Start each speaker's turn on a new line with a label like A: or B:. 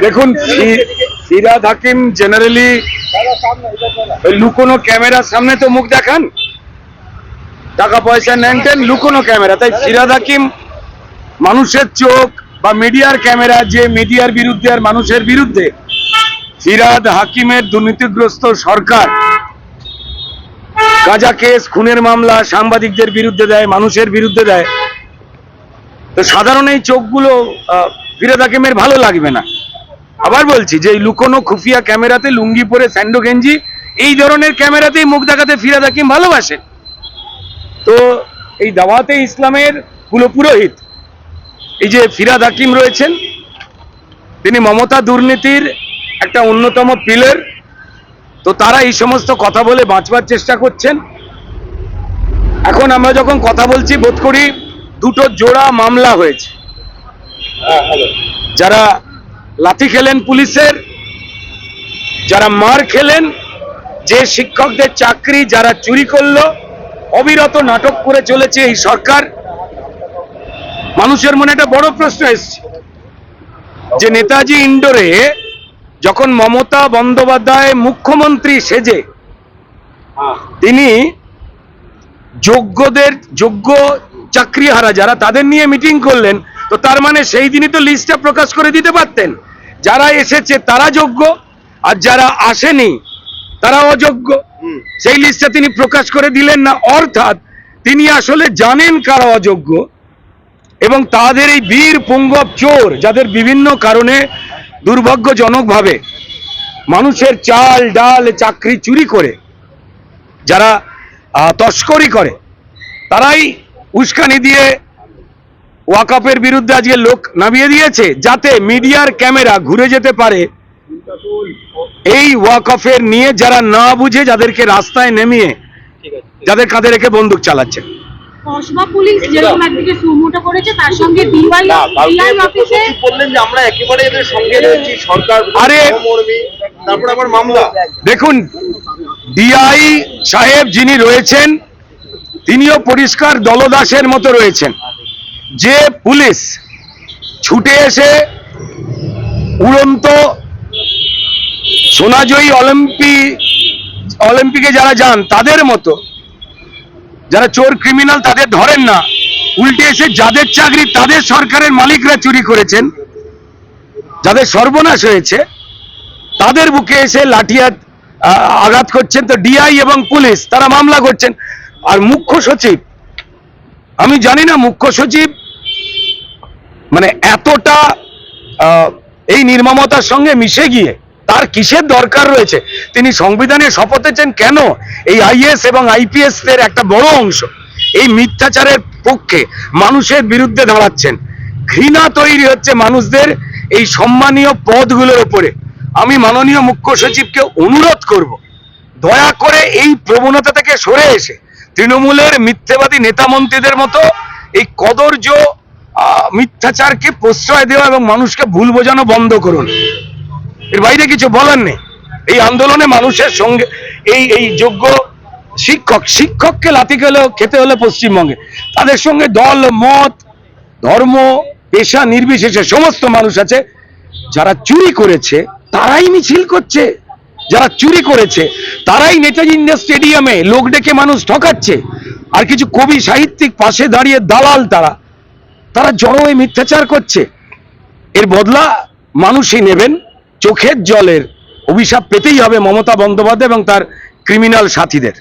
A: দেখুন, ফিরহাদ হাকিম জেনারেলি লুকোনো ক্যামেরার সামনে তো মুখ দেখান, টাকা পয়সা নেন টেন, লুকোনো ক্যামেরা। তাই ফিরহাদ হাকিম মানুষের চোখ বা মিডিয়ার ক্যামেরা, যে মিডিয়ার বিরুদ্ধে আর মানুষের বিরুদ্ধে, ফিরহাদ হাকিমের দুর্নীতিগ্রস্ত সরকার গাঁজা কেস, খুনের মামলা সাংবাদিকদের বিরুদ্ধে দেয়, মানুষের বিরুদ্ধে দেয়। তো সাধারণ এই চোখগুলো ফিরহাদ হাকিমের ভালো লাগবে না। আবার বলছি যে এই লুকোনো খুফিয়া ক্যামেরাতে লুঙ্গি পরে, স্যান্ডো গেঞ্জি, এই ধরনের ক্যামেরাতেই মুখ দেখাতে ফিরহাদ হাকিম ভালোবাসে। তো এই দাওয়াতে ইসলামের কুলপুরোহিত এই যে ফিরহাদ হাকিম রয়েছেন, তিনি মমতা দুর্নীতির একটা অন্যতম পিলার। তো তারা এই সমস্ত কথা বলে বাঁচবার চেষ্টা করছেন। এখন আমরা যখন কথা বলছি বোধ করি দুটো জোড়া মামলা হয়েছে। যারা লাঠি খেলেন পুলিশের, যারা মার খেলেন, যে শিক্ষকদের চাকরি যারা চুরি করলো, অবিরত নাটক করে চলেছে এই সরকার। মানুষের মনে একটা বড় প্রশ্ন এসছে যে নেতাজি ইন্ডোরে যখন মমতা বন্দ্যোপাধ্যায় মুখ্যমন্ত্রী সেজে তিনি যোগ্য চাকরিহারা যারা, তাদের নিয়ে মিটিং করলেন, তো তার মানে সেই দিনই তো লিস্টটা প্রকাশ করে দিতে পারতেন, যারা এসেছে তারা যোগ্য আর যারা আসেনি তারা অযোগ্য। সেই লিস্টটা তিনি প্রকাশ করে দিলেন না। অর্থাৎ তিনি আসলে জানেন কারা অযোগ্য, এবং তাদের এই বীর পুঙ্গব চোর, যাদের বিভিন্ন কারণে দুর্ভাগ্যজনকভাবে মানুষের চাল ডাল চাকরি চুরি করে যারা তস্করি করে, তারাই উস্কানি দিয়ে ওয়াকফের বিরুদ্ধে আজকে লোক নামিয়ে দিয়েছে, যাতে মিডিয়ার ক্যামেরা ঘুরে যেতে পারে এই ওয়াকফের নিয়ে যারা না বুঝে, যাদেরকে রাস্তায় নেমিয়ে যাদের কাঁধে রেখে বন্দুক চালাচ্ছে।
B: কসবা পুলিশ যেরকম একদিকে সুমোটো করেছে, তার সঙ্গে ডিআই অফিসে বললেন যে আমরা একেবারে এদের সঙ্গে রয়েছি, সরকার সহমর্মী, তারপর আবার মামলা।
A: দেখুন, ডিআই সাহেব যিনি রয়েছেন তিনিও পরিষ্কার দলদাসের মতো রয়েছেন। যে পুলিশ ছুটে এসে উড়ন্ত সোনাজয়ী অলিম্পিকে যারা যান তাদের মতো, যারা চোর ক্রিমিনাল তাদের ধরেন না, উল্টে এসে যাদের চাকরি তাদের সরকারের মালিকরা চুরি করেছেন, যাদের সর্বনাশ হয়েছে, তাদের বুকে এসে লাঠিয়াত আঘাত করছেন। তো ডিআই এবং পুলিশ তারা মামলা করছেন। আর মুখ্য সচিব, আমি জানি না মুখ্য সচিব মানে এতটা এই নির্মমতার সঙ্গে মিশে গিয়ে তার কিসের দরকার রয়েছে। তিনি সংবিধানে শপথ নিয়েছেন কেন? এই আইএস এবং আইপিএস এর একটা বড় অংশ এই মিথ্যাচারের পক্ষে মানুষের বিরুদ্ধে দাঁড়াচ্ছেন। ঘৃণা তৈরি হচ্ছে মানুষদের এই সম্মানীয় পদগুলোর উপরে। আমি মাননীয় মুখ্য সচিবকে অনুরোধ করব, দয়া করে এই প্রবণতা থেকে সরে এসে তৃণমূলের মিথ্যেবাদী নেতা মন্ত্রীদের মতো এই কদর্য মিথ্যাচারকে প্রশ্রয় দেওয়া এবং মানুষকে ভুল বোঝানো বন্ধ করুন। এর বাইরে কিছু বলার নেই। এই আন্দোলনে মানুষের সঙ্গে এই যোগ্য শিক্ষককে লাথি খেতে হলে পশ্চিমবঙ্গে তাদের সঙ্গে দল মত ধর্ম পেশা নির্বিশেষে সমস্ত মানুষ আছে। যারা চুরি করেছে তারাই মিছিল করছে, যারা চুরি করেছে তারাই নেতাজি ইন্ডিয়া স্টেডিয়ামে লোক ডেকে মানুষ ঠকাচ্ছে। আর কিছু কবি সাহিত্যিক পাশে দাঁড়িয়ে দালাল, তারা জড়ো হয়ে মিথ্যাচার করছে। এর বদলা মানুষই নেবেন। চোখের জলের অভিশাপ পেতেই হবে মমতা বন্দ্যোপাধ্যায় এবং তার ক্রিমিনাল সাথীদের।